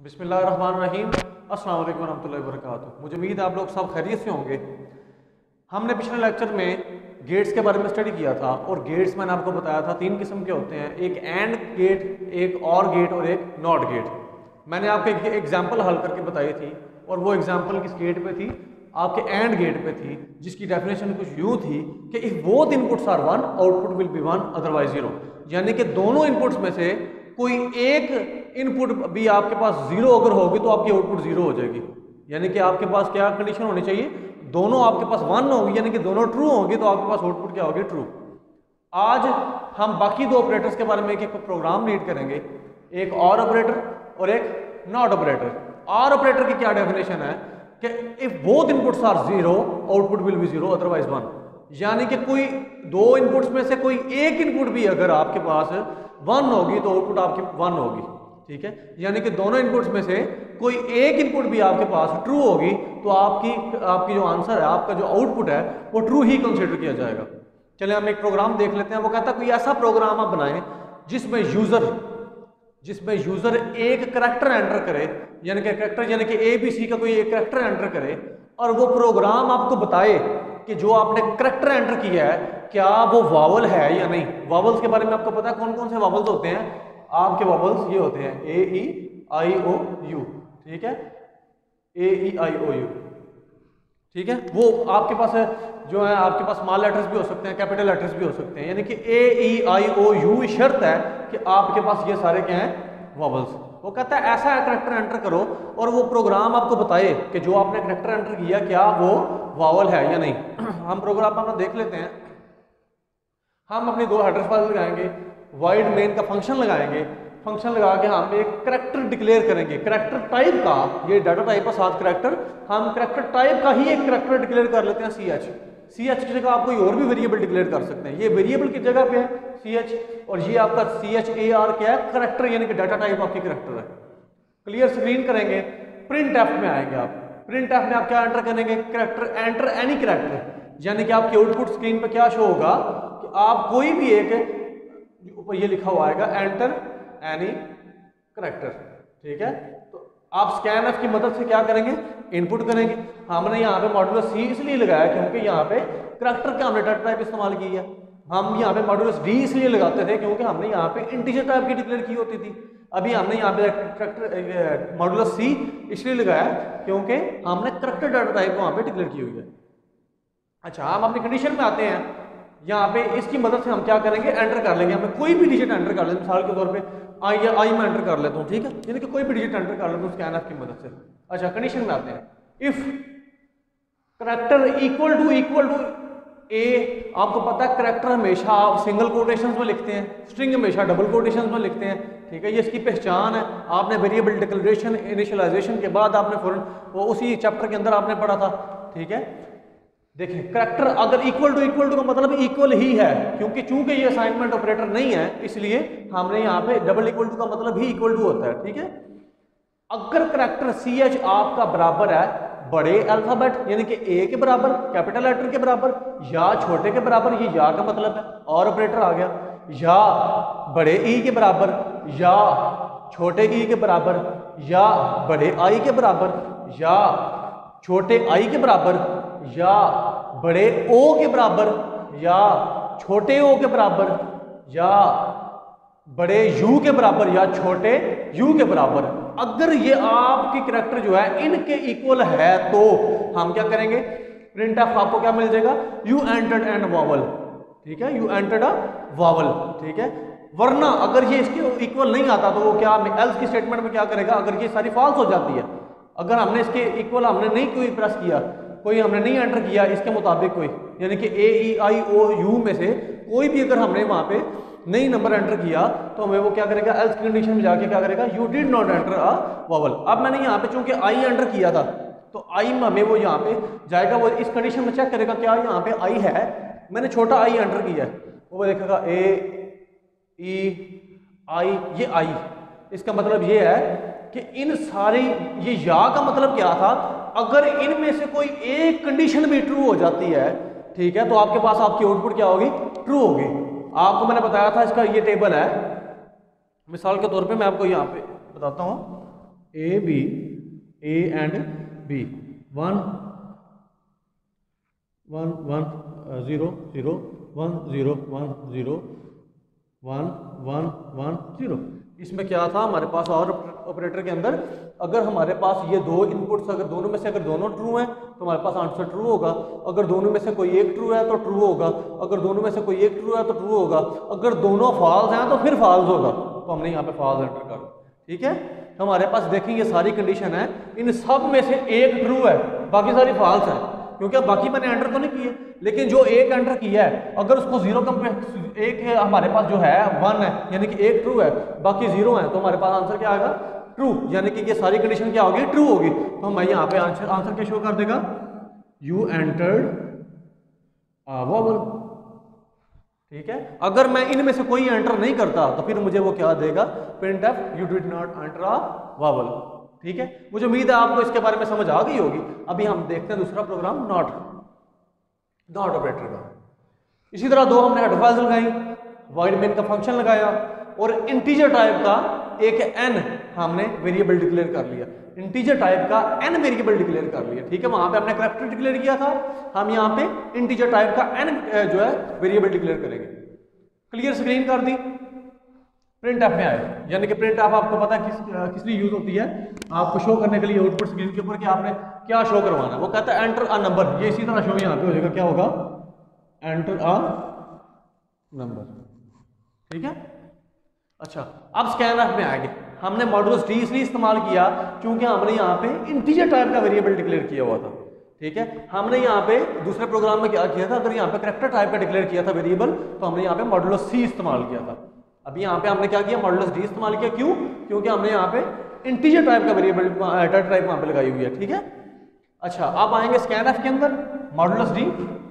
बिस्मिल्लाहिर्रहमानिर्रहीम। अस्सलाम वालेकुम रहमतुल्लाहि व बरकातुहू। मुझे उम्मीद है आप लोग सब खैरियत से होंगे। हमने पिछले लेक्चर में गेट्स के बारे में स्टडी किया था और गेट्स मैंने आपको बताया था तीन किस्म के होते हैं, एक एंड गेट, एक और गेट और एक नॉट गेट। मैंने आपको एक एग्जाम्पल हल करके बताई थी और वो एग्जाम्पल किस गेट पे थी? आपके एंड गेट पे थी, जिसकी डेफिनेशन कुछ यूँ थी कि if both inputs are one output will be one otherwise zero. यानी कि दोनों इनपुट्स में से कोई एक इनपुट भी आपके पास जीरो अगर होगी तो आपकी आउटपुट जीरो हो जाएगी। यानी कि आपके पास क्या कंडीशन होनी चाहिए? दोनों आपके पास वन होगी, यानी कि दोनों ट्रू होंगी तो आपके पास आउटपुट क्या होगी? ट्रू। आज हम बाकी दो ऑपरेटर्स के बारे में एक प्रोग्राम रीड करेंगे, एक और ऑपरेटर और एक नॉट ऑपरेटर। और ऑपरेटर की क्या डेफिनेशन है कि if both inputs are zero output will be zero otherwise one. यानी कि कोई दो इनपुट्स में से कोई एक इनपुट भी अगर आपके पास वन होगी तो आउटपुट आपकी वन होगी। ठीक है, यानी कि दोनों इनपुट्स में से कोई एक इनपुट भी आपके पास ट्रू होगी तो आपकी जो आंसर है, आपका जो आउटपुट है वो ट्रू ही कंसीडर किया जाएगा। चलिए हम एक प्रोग्राम देख लेते हैं। वो कहता है कोई ऐसा प्रोग्राम आप बनाएं जिसमें यूजर एक करैक्टर एंटर करे, यानी कि करैक्टर यानी कि ABC का कोई एक करैक्टर एंटर करे और वो प्रोग्राम आपको बताए कि जो आपने करैक्टर एंटर किया है क्या वो वावल है या नहीं। वावल्स के बारे में आपको पता है कौन कौन से वावल्स होते हैं? आपके वावल्स ये होते हैं A-E-I-O-U। ठीक है, A-E-I-O-U। ठीक है, वो आपके पास जो है आपके पास स्मॉल लेटर्स भी हो सकते हैं, कैपिटल लेटर्स भी हो सकते हैं। यानी कि A-E-I-O-U शर्त है कि आपके पास ये सारे क्या हैं? वावल्स। वो कहता है ऐसा करैक्टर एंटर करो और वो प्रोग्राम आपको बताए कि जो आपने करैक्टर एंटर किया क्या वो वावल है या नहीं। हम प्रोग्राम अपना देख लेते हैं। हम अपनी दो हेडर फाइल लगाएंगे, वाइड मेन का फंक्शन लगाएंगे, फंक्शन लगा के हम एक करैक्टर डिक्लेयर करेंगे। करैक्टर टाइप का, ये डाटा टाइप है 7 करैक्टर, हम करैक्टर टाइप का ही एक करैक्टर डिक्लेयर कर लेते हैं CH। CH की जगह आप कोई और भी वेरिएबल डिक्लेयर कर सकते हैं। ये वेरिएबल की जगह पे है CH और ये आपका CHAR क्या है? करैक्टर, यानी कि डाटा टाइप आपकी करैक्टर है। क्लियर स्क्रीन करेंगे, प्रिंट एफ में आएंगे आप। प्रिंट एफ में आप क्या एंटर करेंगे? Character, enter any character. यानी कि आपकी आउटपुट स्क्रीन पर क्या शो होगा कि आप कोई भी एक, ऊपर ये लिखा हुआ आएगा एंटर एनी करैक्टर। ठीक है, तो आप स्कैन एफ की मदद से क्या करेंगे? इनपुट करेंगे। हमने यहाँ पे मॉड्यूलस C इसलिए लगाया क्योंकि यहाँ पे करैक्टर का हमने डाटा टाइप इस्तेमाल की है। हम यहाँ पे मॉड्यूलस D इसलिए लगाते थे क्योंकि हमने यहाँ पे इंटीजर टाइप की डिक्लेयर की होती थी। अभी हमने यहाँ पे करैक्टर मॉड्यूलस C इसलिए लगाया क्योंकि हमने करैक्टर डाटा टाइप वहाँ पे डिक्लेयर की हुई है। अच्छा, हम अपनी कंडीशन में आते हैं। यहाँ पे इसकी मदद से हम क्या करेंगे? एंटर कर लेंगे। हमें कोई भी डिजिट एंटर कर लेंगे। मिसाल के तौर पे आई में एंटर कर लेता हूँ। ठीक है, यानी कि कोई भी डिजिट एंटर कर लेता हूँ स्कैन एफ की मदद से। अच्छा, कंडीशन में आते हैं। If character equal to A, आपको पता है करैक्टर हमेशा आप सिंगल कोटेशंस में लिखते हैं, स्ट्रिंग हमेशा डबल कोटेशंस में लिखते हैं। ठीक है, ये इसकी पहचान है। आपने वेरिएबल डिक्लेरेशन इनिशियलाइजेशन के बाद आपने फौरन वो उसी चैप्टर के अंदर आपने पढ़ा था। ठीक है, देखें करैक्टर अगर इक्वल टू का मतलब इक्वल ही है, क्योंकि चूंकि ये असाइनमेंट ऑपरेटर नहीं है इसलिए हमने यहाँ पे डबल इक्वल टू का मतलब ही इक्वल टू होता है। ठीक है, अगर करैक्टर CH आपका बराबर है बड़े अल्फाबेट यानी कि A के बराबर, कैपिटल लेटर के बराबर या छोटे के बराबर, ये या का मतलब है और ऑपरेटर आ गया, या बड़े E के बराबर या छोटे E के बराबर या बड़े I के बराबर या छोटे I के बराबर या बड़े O के बराबर या छोटे O के बराबर या बड़े U के बराबर या छोटे U के बराबर। अगर ये आपकी करैक्टर जो है इनके इक्वल है तो हम क्या करेंगे? प्रिंट एफ आपको क्या मिल जाएगा? You entered an vowel. ठीक है, यू एंटर्ड अ वावल। ठीक है, वरना अगर ये इसके इक्वल नहीं आता तो वो क्या एल्स की स्टेटमेंट में क्या करेगा? अगर ये सारी फॉल्स हो जाती है, अगर हमने इसके इक्वल हमने नहीं कोई प्रेस किया, कोई हमने नहीं एंटर किया इसके मुताबिक कोई, यानी कि A-E-I-O-U में से कोई भी अगर हमने वहां पे नई नंबर एंटर किया तो हमें वो क्या करेगा? एल्स कंडीशन में जाके क्या करेगा? You did not enter a vowel. अब मैंने यहाँ पे चूंकि I एंटर किया था तो I में हमें वो यहाँ पे जाएगा, वो इस कंडीशन में चेक करेगा क्या यहाँ पे I है। मैंने छोटा I एंटर किया है, वो देखेगा A-E-I, ये I। इसका मतलब ये है कि इन सारी, ये या का मतलब क्या था? अगर इनमें से कोई एक कंडीशन भी ट्रू हो जाती है, ठीक है, तो आपके पास आपकी आउटपुट क्या होगी? ट्रू होगी। आपको मैंने बताया था इसका ये टेबल है। मिसाल के तौर पे मैं आपको यहाँ पे बताता हूँ। A and B 1 1 1 0 0 1 0 1 0 1 1 1 0। इसमें क्या था हमारे पास और ऑपरेटर के अंदर, अगर हमारे पास ये दो इनपुट्स, अगर दोनों में से अगर दोनों ट्रू हैं तो हमारे पास आंसर ट्रू होगा, अगर दोनों में से कोई एक ट्रू है तो ट्रू होगा, अगर दोनों में से कोई एक ट्रू है तो ट्रू होगा, अगर दोनों फॉल्स हैं तो फिर फॉल्स होगा। तो हमने यहाँ पे फॉल्स एंटर कर, ठीक है। हमारे पास देखें ये सारी कंडीशन है, इन सब में से एक ट्रू है, बाकी सारी फॉल्स है, क्योंकि अब बाकी मैंने एंटर तो नहीं किए, लेकिन जो एक एंटर किया है अगर उसको जीरो एक है हमारे पास जो है 1 है, यानी कि एक ट्रू है बाकी 0 है, तो हमारे पास आंसर क्या आएगा ट्रू, यानी कि ये सारी कंडीशन क्या होगी ट्रू होगी। तो हमें यहाँ पे आंसर क्या शो कर देगा, यू एंटर्ड अ वोवेल, ठीक है। अगर मैं इनमें से कोई एंटर नहीं करता तो फिर मुझे वो क्या देगा, printf you did not enter a vowel, ठीक है। मुझे उम्मीद है आपको इसके बारे में समझ आ गई होगी। अभी हम देखते हैं दूसरा प्रोग्राम नॉट ऑपरेटर का। इसी तरह दो हमने हेडर फाइल्स लगाई, वॉइड मेन का फंक्शन लगाया और इंटीजर टाइप का एक n हमने वेरिएबल डिक्लेयर कर लिया, इंटीजर टाइप का n वेरिएबल डिक्लेयर कर लिया, ठीक है। वहां पे हमने कैरेक्टर डिक्लेयर किया था, हम यहाँ पे इंटीजर टाइप का n जो है वेरिएबल डिक्लेयर करेंगे। क्लियर स्क्रीन कर दी, प्रिंट एफ में आए, यानी कि प्रिंट एफ आपको पता है किस लिए यूज होती है, आपको शो करने के लिए आउटपुट स्क्रीन के ऊपर कि आपने क्या शो करवाना है। वो कहता है एंटर अ नंबर, ये इसी तरह शो यहाँ पे हो जाएगा, क्या होगा एंटर अ नंबर, ठीक है। अच्छा, अब स्कैनफ में आएंगे, हमने मॉड्यूलस डी इसलिए इस्तेमाल किया क्योंकि हमने यहाँ पे इंटीजर टाइप का वेरिएबल डिक्लेयर किया हुआ था, ठीक है। हमने यहाँ पे दूसरे प्रोग्राम में क्या किया था, अगर यहाँ पे कैरेक्टर टाइप का डिक्लेयर किया था वेरिएबल, तो हमने यहाँ पे मॉड्यूलस सी इस्तेमाल किया था। अभी यहाँ पे हमने क्या किया, मॉड्यूलस डी इस्तेमाल किया, क्यों, क्योंकि हमने यहाँ पे इंटीजर टाइप का वेरिएबल डाटा टाइप वहाँ पे लगाई हुई है, ठीक है। अच्छा, अब आएंगे स्कैनफ के अंदर, मॉड्यूलस डी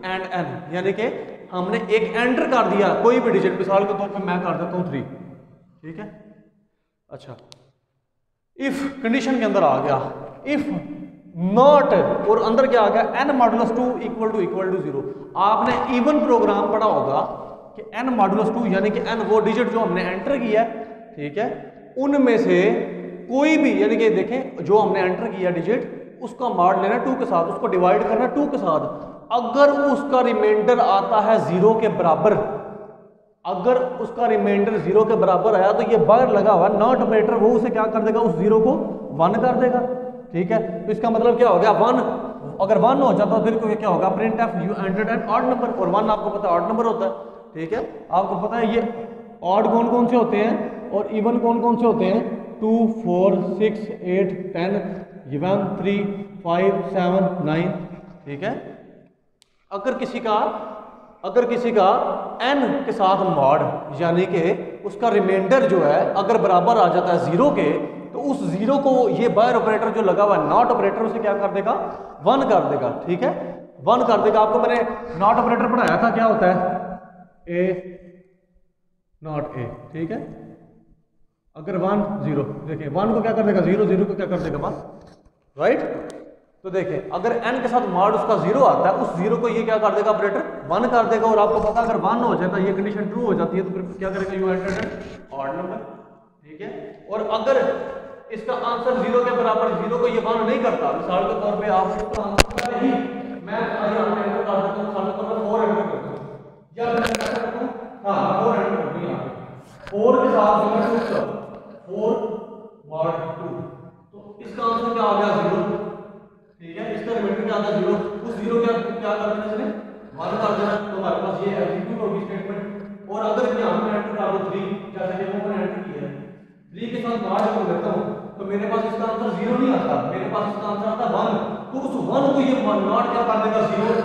एंड एन, यानी कि हमने एक एंटर कर दिया कोई भी डिजिट, मिसाल के तौर पे मैं कर देता हूँ 3, ठीक है। अच्छा, इफ कंडीशन के अंदर आ गया, इफ नॉट, और अंदर क्या आ गया n मॉडुलस 2 इक्वल टू 0। आपने इवन प्रोग्राम पढ़ा होगा कि n मॉडुलस 2 यानी कि n वो डिजिट जो हमने एंटर किया है, ठीक है, उनमें से कोई भी, यानी कि देखें जो हमने एंटर किया डिजिट उसका मॉड लेना 2 के साथ, उसको डिवाइड करना 2 के साथ, अगर उसका रिमाइंडर आता है 0 के बराबर, अगर उसका रिमाइंडर 0 के बराबर आया तो ये बाहर लगा हुआ नॉट ऑपरेटर वो उसे क्या कर देगा, उस 0 को 1 कर देगा, ठीक है। तो इसका मतलब क्या हो गया 1, अगर 1 हो जाता तो फिर क्या होगा, print f you entered an odd number, और 1 आपको पता है ऑड नंबर होता है, ठीक है। आपको पता है ये ऑड कौन कौन से होते हैं और इवन कौन कौन से होते हैं, 2 4 6 8 10 1 3 5 7 9, ठीक है। अगर किसी का n के साथ मॉड, यानी कि उसका रिमाइंडर जो है अगर बराबर आ जाता है 0 के, तो उस 0 को ये बायर ऑपरेटर जो लगा हुआ है नॉट ऑपरेटर उसे क्या कर देगा, 1 कर देगा, ठीक है, 1 कर देगा। आपको मैंने नॉट ऑपरेटर पढ़ाया था, क्या होता है a नॉट a, ठीक है। अगर 1 0, देखिए 1 को क्या कर देगा 0, 0 को क्या कर देगा 1, राइट। तो देखें अगर n के साथ मॉड उसका 0 आता है, उस 0 को ये क्या कर देगा ऑपरेटर 1 कर देगा, और आपको पता अगर 1 हो जाता है ये कंडीशन ट्रू हो जाती है तो फिर क्या करेगा, you entered an odd number, ठीक है। और अगर इसका आंसर 0 के बराबर, 0 को ये 1 नहीं करता, मिसाल के तौर पे आप इसका आंसर नहीं, मैं यहाँ पे एंटर कर देता हूँ, मिसाल के तौर पे 4 एंटर करता हूँ, या मैं क्या करता हूँ, हाँ 4 एंटर करता हूँ, यहाँ पे 4 के साथ मैं 4 मॉड 2, तो इसका आंसर क्या आ गया 0, ठीक है। इसका रिमाइंडर क्या आता है 0, उस 0 क्या कर देना इसने 1 कर देना, तो हमारे पास ये एग्जीक्यूट होगी स्टेटमेंट। और अगर मैं यहाँ पे एंटर कर दूं 3, जैसे कि वो मैंने एंटर किया है, 3 के साथ मॉड को लेता हूँ, तो मेरे पास इसका आंसर 0 नहीं आता, मेरे पास इसका आंसर आता है 1, तो उस 1 को ये नॉट क्या कर देगा 0,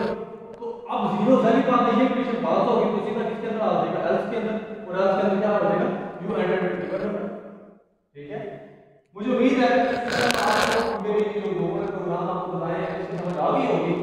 तो अब 0 जाहिर बात है ये कंडीशन पास होगी, तो सीधा किसके अंदर आ जाएगा, एल्स के अंदर, और एल्स के अंदर क्या हो जाएगा, यू एंटर्ड, ठीक है। मुझे उम्मीद है आपको मेरे जो प्रोग्राम आपको बताए हैं इसकी समझ आ गई होगी।